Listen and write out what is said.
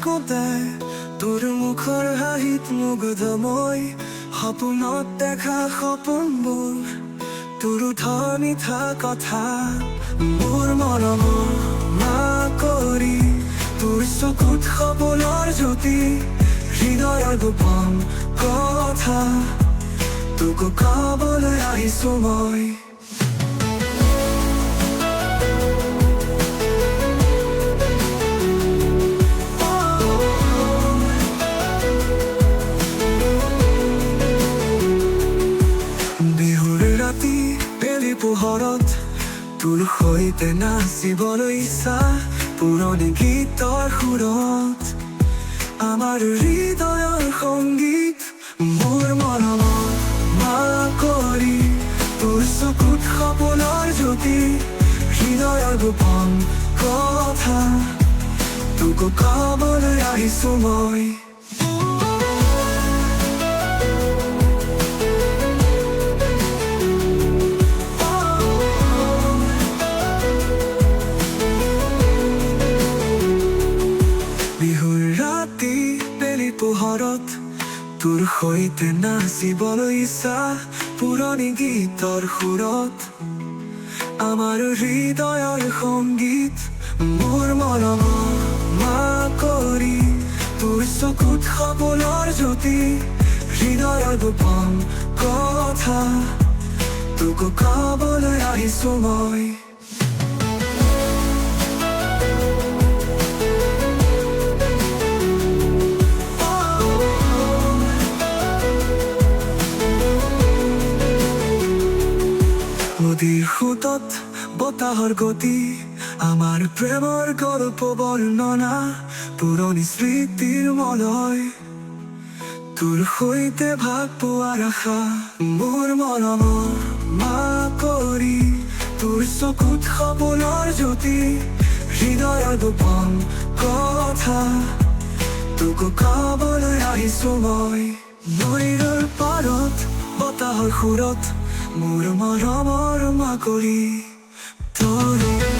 থাকোঁতে তোৰ মুখৰ হাঁহিত মুগ্ধ মই সপোনত দেখা সপোনবোৰ তোৰ উঠৰ মিঠা কথা মোৰ মৰমৰ মা কৰি তোৰ চকুত সপোনৰ জ্যোতি হৃদয়ৰ গোপন কথা তোক ক'বলৈ আহিছো মই পোহৰত তোৰ সৈতে নাচিবলৈ ইচ্ছা পুৰণি গীতৰ সুৰত আমাৰ হৃদয়ৰ সংগীত মোৰ মৰমৰ মা কৰি তোৰ চকুত সপোনৰ জ্যোতি হৃদয়ৰ গোপন কথা তোক ক'বলৈ আহিছো মই পোহৰত তোৰ সৈতে নাচিবলৈ ইচ্ছা পুৰণি গীতৰ সুৰত আমাৰ হৃদয়ৰ সংগীত মোৰ মৰমৰ মা কৰি তোৰ চকুত সপোনৰ জ্যোতি হৃদয়ৰ গোপন কথা তোক ক'বলৈ আহিছো মই নদীৰ সোঁতত বতাহৰ গতি আমাৰ প্ৰেমৰ গল্প বৰ্ণনা পুৰণি স্মৃতিৰ মলয় তোৰ সৈতে ভাগ পোৱাৰ আশা মোৰ মৰমৰ মা কৰি তোৰ চকুত সপোনৰ জ্যোতি হৃদয়ৰ গোপন কথা তোক ক'বলৈ আহিছো মই নৈৰৰ পাৰত বতাহৰ সুৰত মোৰ মৰমৰ মা কৰি তোৰ